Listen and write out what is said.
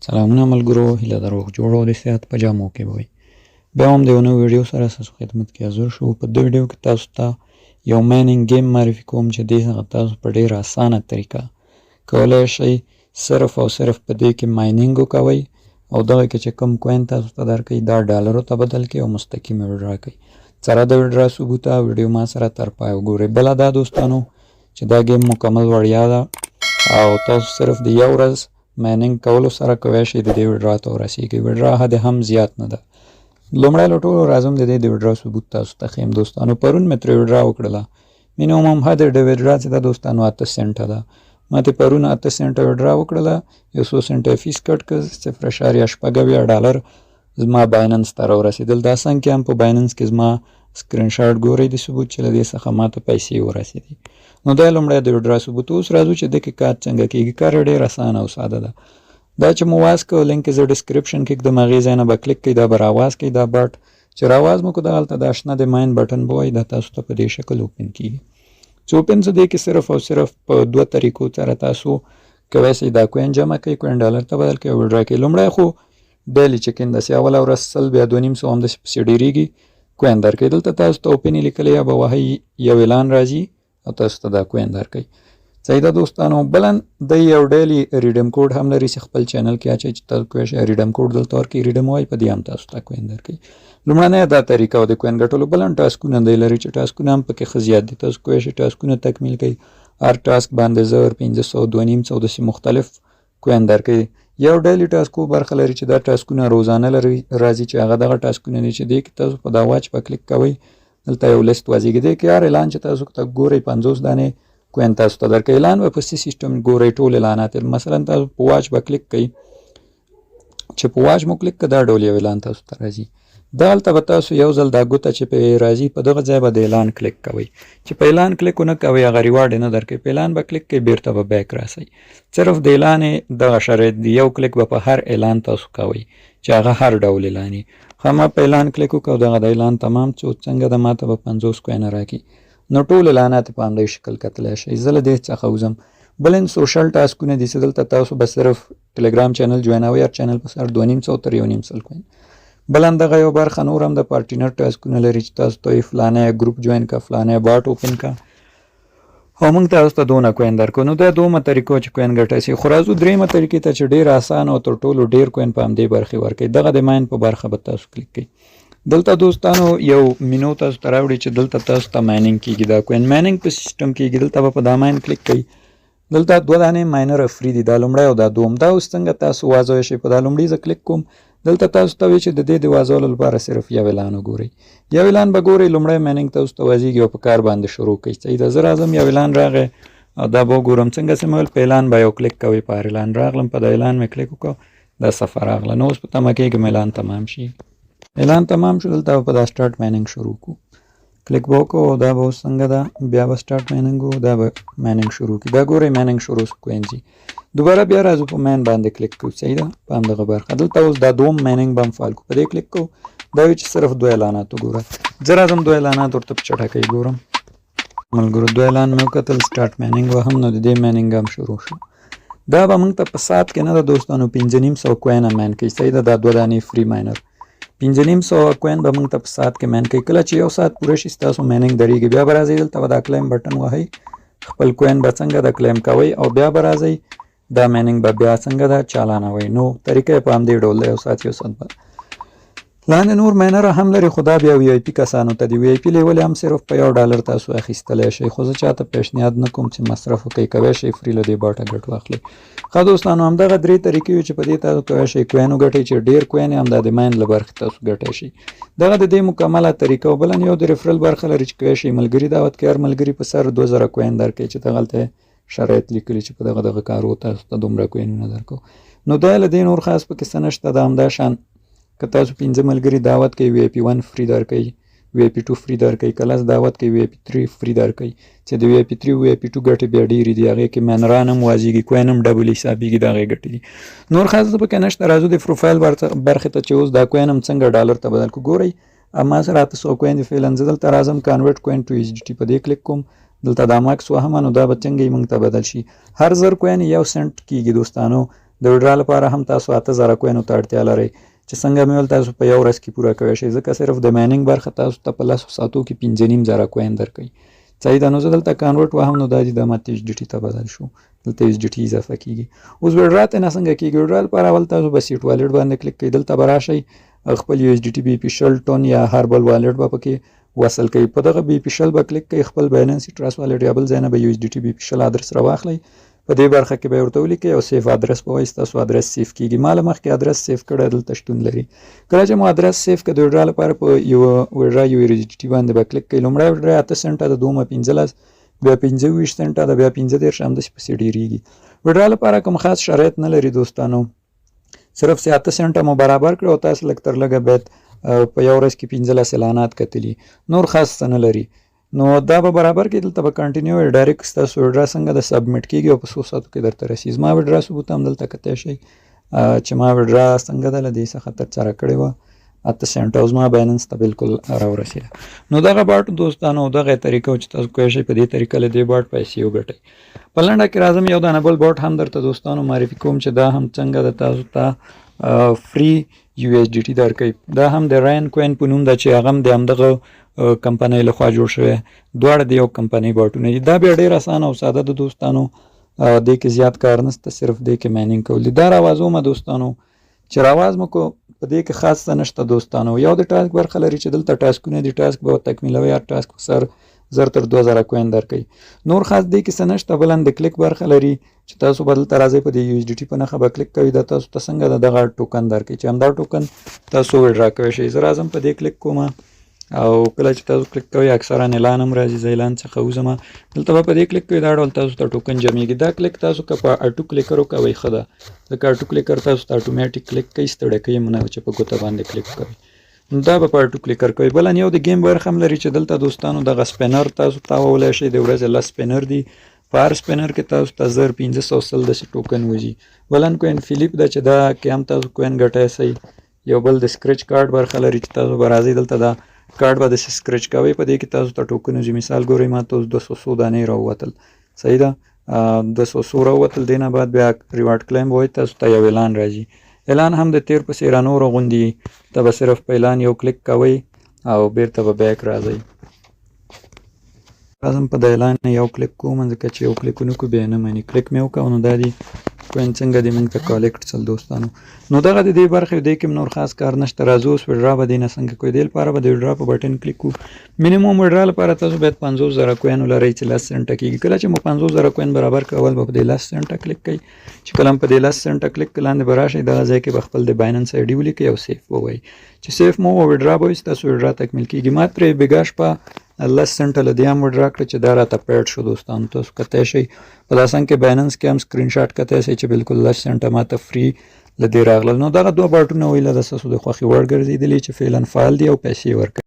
سلامونه ملګرو، هیله د روغ جوړ او د صحت په جامو کې به وي. بیا هم د یو نوې ویډیو سره ستاسو خدمت کې حاضر شو. په دې ویډیو کې تاسو ته یو مایننګ گیم معرفي کوم چې دې څخه تاسو په ډېره اسانه طریقه کولی شئ صرف او صرف په دې کې مایننګ وکوئ او دغه کې چې کوم کوین تاسو ته درکوي دا ډالرو ته بدل کړئ او مستقیم ویډرا کړئ. سره د ویډرا ثبوته ویډیو ما سره تر پایه وګورئ. بله دا دوستانو چې دا گیم مکمل وړیا ده او تاسو صرف د یو ورځ مایننګ کولو سره کولی شئ د دې ویډرا ته ورسیږئ. ویډرا حد هم زیات نه ده. لومړی له ټولو راځم د دې د ویډرا ثبوت تاسو ته ښیم. دوستانو پرون مې ترې ویډرا وکړله. مینیمم حد د ویډرا چې ده دوستانو 8 سنټه ده. ما ترې پرون 8 سنټه ویډرا وکړله، یو څو سنټه فیس کټ کړ، 0.8 ډالر زما بایننس ته راورسېدل. دا څنګه هم په بایننس کې زما سکرین شاټ ګورئ د ثبوت چې له دې څخه ما ته پیسې ورسېدې. نو دا لومړی د ویډرا ثبوت. اوس راځو چې دې کې کار څنګه کېږي. کار ډېر اسانه او ساده ده. دا چې مو واز کو لینک زه ډسکرپشن کې ږدم، هغې ځای نه به کلیک کوئ، دا به راواز کوي دا بټ چې راواز مو کو دغلته د اشنا د ماین بټن به وایي، دا تاسو ته په دې شکل اوپن کېږي. چې اوپن څه دی کې صرف او صرف په 2 طریقو سره تاسو کولی شئ دا کوین جمع کوئ، کوین ډالر ته بدل کوئ او ویډرا کوئ. لومړی خو ډیلی چکن داسې اوله ورځ 100 بیا 2.5 همداسې پسې ډېرېږي کوین درکوي. دلته تاسو ته اوپن یې لیکلی یا به وهئ یو اعلان راځي او تاسو ته دا کوین درکوي. صحیح ده دوستانو. بلن د یو ډیلی ریډم کوډ هم لري چې خپل چینل کې اچوئ چې تاسو کولی شئ ریډم کوډ دلته ورکړئ، ریډم وایي په دې هم تاسو ته کوین درکوي. لومړنی دا طریقه او د کوین ګټلو. بلن ټاسکونه دی لري چې ټاسکونه هم پکې ښه زیات دي. تاسو کولی شئ ټاسکونه تکمیل کړئ. هر ټاسک باندې 1000 500 2.5 داسې مختلف کوین درکوي. یو ډیلی ټاسکو برخه لري چې دا ټاسکونه روزانه لري راځي چې هغه دغه ټاسکونه دي چې دې کې تاسو په دا واچ په کلیک کوئ، دلته یو لیست وځيږي. دې کې هر اعلان چې تاسو ته ګورئ 50 دانې کوین تاسو ته درکوي. اعلان به په سیستم ګورئ ټول اعلانات. مثلا تاسو په واچ به کلیک کوئ، چې په واچ مو کلیک کړه دا ډول یو اعلان تاسو ته راځي. دلته به تاسو یو ځل دا ګوته چې په راځي په دغه ځای به د اعلان کلیک کوئ. چې په اعلان کلیک ونه کوئ هغه ریوارډ نه درکوي. په اعلان به کلیک کوئ بیرته به بیک راسئ. صرف د اعلان دغه شرایط دی، یو کلیک به په هر اعلان تاسو کوئ چې هغه هر ډول اعلان وي. خو ما په اعلان کلیک وکړو دغه د اعلان تمام څو څنګه د ماته به 50 کوینه راکړي. نو ټول اعلانات په همدې شکل کتلی شئ. زه له دې څخه وځم. بلن سوشل ټاسکونه دي چې دلته تاسو به صرف ټلګرام چینل جوینوئ، هر چینل په سر 2.5 تر 1.5 کوین. بلن دغه یو برخه نور هم د پارټینر ټاسکونه لري چې تاسو ته فلانه ګروپ جوین کا، فلانه باټ اوپن کا او موږ تاسو ته دونه کوین درکو. نو دا دومره طریقو چې کوین ګټئ شئ. خو راځو درېیمه طریقې ته چې ډېر اسانه او تر ټولو ډېر کوین په همدې برخې ورکوي. دغه د ماین په برخه به تاسو کلیک کړئ. دلته دوستانو یو مینو تاسو ته راوړي چې دلته تاسو ته مایننګ کېږي. دا کوین مایننګ په سیستم کېږي. دلته به په دا ماین کلیک کړئ. دلته 2 دانې ماینر فری دي، دا لومړی او دا دوم. دا اوس څنګه تاسو واځوی شئ. په دا لومړي زه کلیک کوم. دلته تاسو ته وایي چې د دې د واځولو لپاره صرف یو اعلان وګورئ. یو اعلان به ګورئ. لومړی مایننګ تاسو ته واځيږي او په کار باندې شروع کوئ. صحیح ده. زه راځم یو اعلان راغی او دا به وګورم څنګه چې مې په اعلان به یو کلیک کوئ. په هر اعلان راغلم، په دا اعلان مې کلیک وکړو، دا صفحه راغله. نو اوس په تمه کېږم اعلان تمام شي. اعلان تمام شو. دلته په دا سټارټ مایننګ شروع کړو. کلیک به وکړو او دا به اوس څنګه ده، بیا به سټارټ مایننګ و، دا به مایننګ شروع کړي. دا ګورئ مایننګ شروع شو کوین ځي. دوباره بیا راځو په ماین باندې کلیک کوو. صحیح ده. په همدغه برخه دلته اوس دا دوم مایننګ به هم فعال کړو. په دې کلیک کوو. دا وایي چې صرف 2 اعلانات وګوره. زه راځم 2 اعلانات ورته په چټکۍ ګورم. ملګرو 2 اعلان مې وکتل، سټارټ مایننګ وهم، نو د دې مایننګ هم شروع شو. دا به موږ ته په ساعت کې نه ده دوستانو 5.5 کوینه ماین کوي. صحیح ده. دا 2 دانې فری ماینر 5.5 کوین به موږ ته په ساعت کې ماین کوي. کله چې یو ساعت پوره شي ستاسو مایننګ درېږي، بیا به راځئ دلته به دا کلیم بټن وهئ، خپل کوین به څنګه د کلیم کوئ او بیا به راځئ دا مایننګ به بیا څنګه ده چالانوئ. نو طریقه په همدې ډول ده. یو ساعت به لاندې نور ماینر هم لري، خو دا بیا وی آی پي کسانو ته دی. وی آی پي لیول هم صرف په $1 تاسو اخیستلی شئ. خو زه چاته پیشنهاد نه کوم چې مصرف وکړئ. کولی شئ فری له دې باټه ګټه واخلئ. ښه دوستانو همدغه 3 طریقې وي چې په دې تاسو کولی شئ کوین وګټئ چې ډېر کوین یې همدا د ماین له برخې تاسو ګټی شئ. دغه د دې مکمله طریقه. او بلن یو د ریفرل برخه لري چې کولی شئ ملګري دعوت کړئ. هر ملګري په سر 2000 کوین درکوي چې دغلته شرایط لیکلي چې په دغه کارو تاسو ته دومره کوینونه درکو. نو دا له دې نور خاص پکې څه نشته. دا همدا شان که تاسو 5 ملګري دعوت کوئ، وی آی پي 1 فری درکوي، وی آی پي 2 فری درکوي. کله دعوت کوي وی آی پي 3 فری درکوي چې د وی آی پي 3 وی آی پي 2 ګټې بیا ډېرې دي. هغې کې ماینران هم واځيږي، کوین هم ډبل حسابېږي، د هغې ګټې دي. نور خاص څه پکې نشته. راځو د پروفایل برخې ته چې اوس دا کوین هم څنګه ډالر ته بدل کړو. ګورئ ما سره 800 کوین دي فعلا. زه دلته راځم کنورټ کوین ټو ایچ ډي ټي په دې کلیک کوم. دلته دا ماکس وهم، نو دا به څنګه یې موږ ته بدل شي. هر 1000 کوین 1 سنټ کېږي دوستانو. د وډرا لپاره هم تاسو 8000 کوینو ته اړتیا لرئ چې څنګه مې ول تاسو په یو ورځ کې پوره کوی شئ ځکه صرف د مایننګ برخه تاسو ته په 10 ساعتو کې 5.5 کوین درکوي. صحیح ده. نو زه دلته کنورټ وهم نو دا د ماته ایچ ډي ټي ته بدل شو، دلته ایچ ډي ټي اضافه کیږي. اوس وډرا ته نه څنګه کیږي؟ وډرا لپاره اول تاسو به سیټ والټ باندې کلیک کړئ، دلته به راشئ خپل یو ایچ ډي ټي بي پی شل ټون یا هربل والټ به پکې وصل کړئ. په دغه بي پی شل به کلیک کړئ، خپل بایننس ټرست والټ یا بل ځای نه به یو ایچ ډي ټي بي پی شل ادرس راواخلئ، په دې برخه کې به ورته ولیکئ او سیف ادرس به وایي ستاسو ادرس سیف کیږي. ما له مخکې ادرس سیف کړی دلته شتون لري. کله چې مو ادرس سیف کړ د وډرا لپاره په یو وډرا یو ایچ ډي ټي باندې به کلیک کړئ. لومړی وډرا 8 سنټه د دومه 15 بیا 25 سنټه د بیا 15 همداسې پسې ډېرېږي. وډرا لپاره کوم خاص شرایط نه لري دوستانو، صرف 8 سنټه مو برابر کړو او تاسو لږ تر لږه باید په یو ورځ کې 15 اعلانات کتلي، نور خاص څه نه لري. نو دا به برابر کې دلته به کنټینیو ډایرکټ ستاسو وډرا څنګه د سبمیټ کیږي او په 100 ساعتو کې درته رسي. زما وډرا ثبوت هم دلته کتای شي چې ما وډرا څنګه ده له دې څخه ترسره کړې وه 8 سنټه او زما بایننس ته بالکل راورسېده. نو دغه باټ دوستانو دغه طریقه چې تاسو کوی شئ په دې طریقه له دې باټ پیسې وګټئ. په لنډه کې راځم یو دانه بل باټ هم درته دوستانو معرفي کوم چې دا هم څنګه د تاسو ته فری یو ایچ ډي ټي درکوي. دا هم د راین کوین په نوم ده چې هغه هم د همدغه کمپنۍ لخوا جوړ شوی، دواړه د یو کمپنۍ باټونه دي. دا بیا ډېر اسانه او ساده ده دوستانو، دې کې زیات کار نشته، صرف دې کې مایننګ کول دي. دا راوازومه دوستانو چې راواز مو کو په دې کې خاص څه نشته دوستانو. یو د ټاسک برخه لري چې دلته ټاسکونه دي، ټاسک به تکمیلوي، هر ټاسک سر زر تر 2000 کوین درکوي. نور خاص دې کې څه نشته. بل د کلیک برخه لري چې تاسو به دلته راځئ په دې یو ایچ ډي ټي په نښه به کلیک کوئ، دا تاسو ته څنګه دغه ټوکن درکوي چې همدا ټوکن تاسو وډرا کوی شئ. زه راځم په دې کلیک کوم او کله چې تاسو کلیک کوئ اکثرا اعلان هم راځي، زه اعلان څخه وځم، دلته به په دې کلیک کوئ، دا ډول تاسو ته ټوکن جمعېږي. دا کلیک تاسو که په اټو کلیکر وکوئ ښه ده، ځکه اټو کلیکر تاسو ته اټومیټیک کلیک کوي، ستړی کوي مو نه چې په ګوته باندې کلیک کوئ. نو دا به په اټو کلیکر کوئ. بل یو د گیم برخه هم لري چې دلته دوستانو دغه سپینر تاسو تاوولی شئ، د ورځې 10 سپینر دي، په هر سپینر کې تاسو ته 1510 داسې ټوکن وځي. بل کوین فلیپ ده چې دا کې هم تاسو کوین ګټی شئ. یو بل د سکرچ کارت برخه لري چې تاسو به راځئ دلته دا کارت به داسې سکرچ کوئ، په دې کې تاسو ته ټوکن وځي. مثال ګورئ ما ته اوس 200 دانې راووتل، صحیح ده، 200 راووتل. دې نه بعد بیا ریوارډ کلیم وایي تاسو ته یو اعلان راځي. اعلان هم د تیر پسې را نورو غوندې، ته به صرف په اعلان یو کلیک کوئ او بیرته به بیک راځئ. راځم په د اعلان یو کلیک کوم، ځکه چې یو کلیک ونه کړو بیا نه مني. کلیک مې وکړ نو دا دي کوین څنګه دې موږ ته کالکټ شول دوستانو. نو دغه د دې برخې دې کې نور خاص کار نشته. راځو اوس وډرا به دې نه څنګه کوئ. دې لپاره به د وډرا په بټن کلیک کوو. مینیموم وډرا لپاره تاسو باید 50000 کوین ولرئ چې 10 سنټه کېږي. کله چې مو 50000 کوین برابر کړ اول به په دې 10 سنټه کلیک کوئ، چې کله هم په دې 10 سنټه کلیک کړ لاندې به راشئ، دغه ځای کې به خپل د بایننس آی ډي ولیکئ او سیف ووایئ. چې سیف مو وډرا به وایي ستاسو وډرا تکمیل کېږي. ما ترې بېګا شپه 10 سنټه له دې هم وډرا کړه چې دا راته پیډ شو دوستانو. تاسو کتای شئ په داسان کې بایننس کې هم سکرین شاټ کتای شئ چې بالکل 10 سنټه ما ته فری له دې راغلل. نو دغه دوه باټونه ویله د ستاسو د خوښې وړ ګرځېدلي چې فعلا فعال دي او پیسې ورکوي.